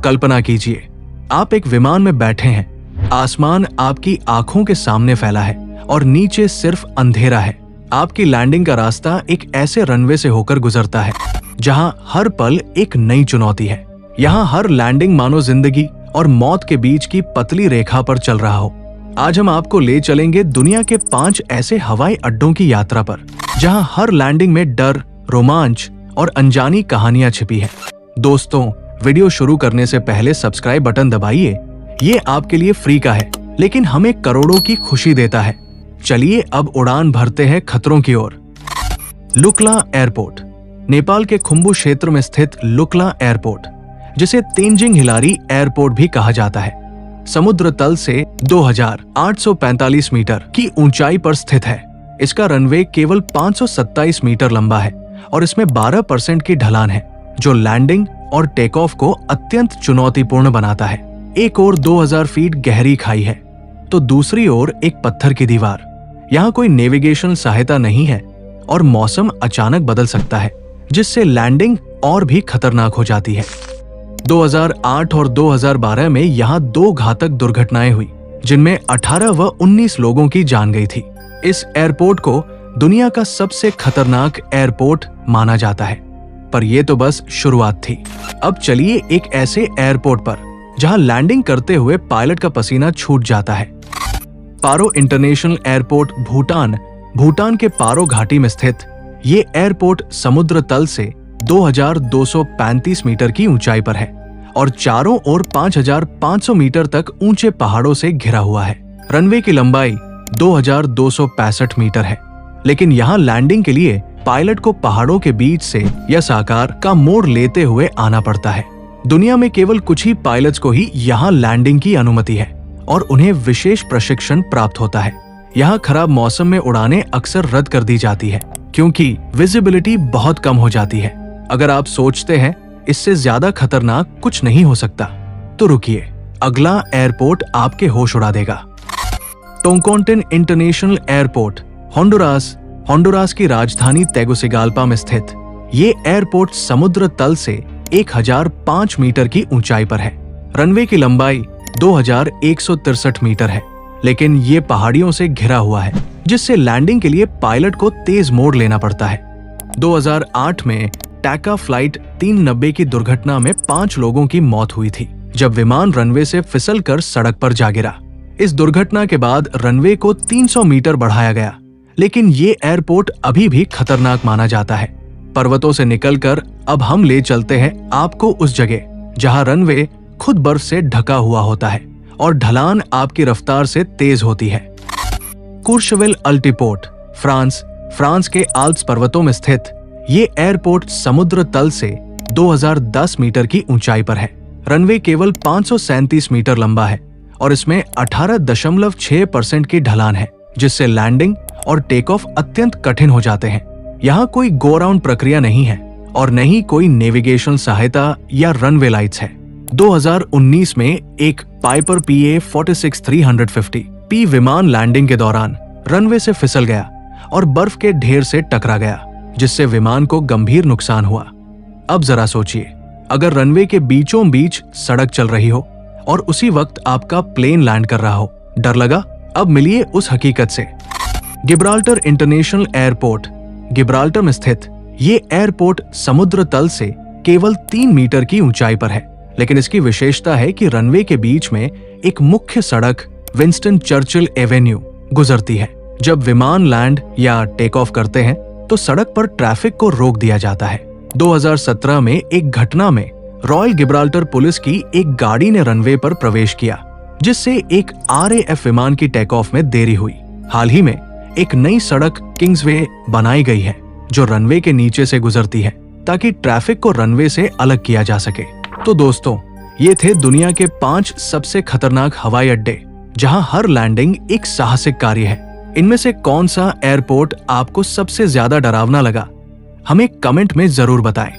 कल्पना कीजिए, आप एक विमान में बैठे हैं। आसमान आपकी आंखों के सामने फैला है और नीचे सिर्फ अंधेरा है। आपकी लैंडिंग का रास्ता एक ऐसे रनवे से होकर गुजरता है जहां हर पल एक नई चुनौती है। यहाँ हर लैंडिंग मानो जिंदगी और मौत के बीच की पतली रेखा पर चल रहा हो। आज हम आपको ले चलेंगे दुनिया के 5 ऐसे हवाई अड्डों की यात्रा पर जहां हर लैंडिंग में डर, रोमांच और अनजानी कहानियां छिपी है। दोस्तों, वीडियो शुरू करने से पहले सब्सक्राइब बटन दबाइए। ये आपके लिए फ्री का है, लेकिन हमें करोड़ों की खुशी देता है। चलिए अब उड़ान भरते हैं खतरों की ओर। लुक्ला एयरपोर्ट। नेपाल के खुम्बू क्षेत्र में स्थित लुक्ला एयरपोर्ट, जिसे तेंजिंग हिलारी एयरपोर्ट भी कहा जाता है, समुद्र तल से 2845 मीटर की ऊंचाई पर स्थित है। इसका रनवे केवल 527 मीटर लंबा है और इसमें 12% की ढलान है, जो लैंडिंग और टेक ऑफ को अत्यंत चुनौतीपूर्ण बनाता है। एक ओर 2000 फीट गहरी खाई है तो दूसरी ओर एक पत्थर की दीवार। यहाँ कोई नेविगेशन सहायता नहीं है और मौसम अचानक बदल सकता है, जिससे लैंडिंग और भी खतरनाक हो जाती है। 2008 और 2012 में यहाँ 2 घातक दुर्घटनाएं हुई, जिनमें 18 व 19 लोगों की जान गई थी। इस एयरपोर्ट को दुनिया का सबसे खतरनाक एयरपोर्ट माना जाता है, पर यह तो बस शुरुआत थी। अब चलिए एक ऐसे एयरपोर्ट पर जहां लैंडिंग करते हुए पायलट का पसीना छूट जाता है। पारो इंटरनेशनल एयरपोर्ट, भूटान के पारो घाटी में स्थित ये एयरपोर्ट समुद्र तल से 2235 मीटर की ऊंचाई पर है और चारों ओर 5500 मीटर तक ऊंचे पहाड़ों से घिरा हुआ है। रनवे की लंबाई 2265 मीटर है, लेकिन यहाँ लैंडिंग के लिए पायलट को पहाड़ों के बीच से यस आकार का मोड़ लेते हुए आना पड़ता है। दुनिया में केवल कुछ ही पायलट्स को ही यहाँ लैंडिंग की अनुमति है और उन्हें विशेष प्रशिक्षण प्राप्त होता है। यहाँ खराब मौसम में उड़ानें अक्सर रद्द कर दी जाती है क्योंकि विजिबिलिटी बहुत कम हो जाती है। अगर आप सोचते हैं इससे ज्यादा खतरनाक कुछ नहीं हो सकता, तो रुकिए, अगला एयरपोर्ट आपके होश उड़ा देगा। टोंकोंटिन इंटरनेशनल एयरपोर्ट, होंडुरास की राजधानी तेगुसिगाल्पा में स्थित ये एयरपोर्ट समुद्र तल से 1005 मीटर की ऊंचाई पर है। रनवे की लंबाई 2163 मीटर है, लेकिन ये पहाड़ियों से घिरा हुआ है, जिससे लैंडिंग के लिए पायलट को तेज मोड़ लेना पड़ता है। 2008 में टैका फ्लाइट 390 की दुर्घटना में 5 लोगों की मौत हुई थी, जब विमान रनवे से फिसलकर सड़क पर जा गिरा। इस दुर्घटना के बाद रनवे को 300 मीटर बढ़ाया गया, लेकिन ये एयरपोर्ट अभी भी खतरनाक माना जाता है। पर्वतों से निकलकर अब हम ले चलते हैं आपको उस जगह जहां रनवे खुद बर्फ से ढका हुआ होता है और ढलान आपकी रफ्तार से तेज होती है। कुर्शविल अल्टीपोर्ट, फ्रांस के आल्प्स पर्वतों में स्थित ये एयरपोर्ट समुद्र तल से 2010 मीटर की ऊंचाई पर है। रनवे केवल 537 मीटर लंबा है और इसमें 18.6% की ढलान है, जिससे लैंडिंग और टेक ऑफ अत्यंत कठिन हो जाते हैं। यहाँ कोई गो अराउंड प्रक्रिया नहीं है और न ही कोई नेविगेशन सहायता या रनवे लाइट्स है। 2019 में एक पाइपर PA-46350 P विमान लैंडिंग के दौरान रनवे से फिसल गया और बर्फ के ढेर से टकरा गया, जिससे विमान को गंभीर नुकसान हुआ। अब जरा सोचिए, अगर रनवे के बीचों बीच सड़क चल रही हो और उसी वक्त आपका प्लेन लैंड कर रहा हो, डर लगा? अब मिलिए उस हकीकत से। गिब्राल्टर इंटरनेशनल एयरपोर्ट, गिब्राल्टर में स्थित ये एयरपोर्ट समुद्र तल से केवल 3 मीटर की ऊंचाई पर है, लेकिन इसकी विशेषता है कि रनवे के बीच में एक मुख्य सड़क विंस्टन चर्चिल एवेन्यू गुजरती है। जब विमान लैंड या टेक ऑफ करते हैं तो सड़क पर ट्रैफिक को रोक दिया जाता है। 2017 में एक घटना में रॉयल गिब्राल्टर पुलिस की एक गाड़ी ने रनवे पर प्रवेश किया, जिससे एक RAF विमान की टेक ऑफ में देरी हुई। हाल ही में एक नई सड़क किंग्सवे बनाई गई है, जो रनवे के नीचे से गुजरती है, ताकि ट्रैफिक को रनवे से अलग किया जा सके। तो दोस्तों, ये थे दुनिया के 5 सबसे खतरनाक हवाई अड्डे जहां हर लैंडिंग एक साहसिक कार्य है। इनमें से कौन सा एयरपोर्ट आपको सबसे ज्यादा डरावना लगा? हमें कमेंट में जरूर बताएं।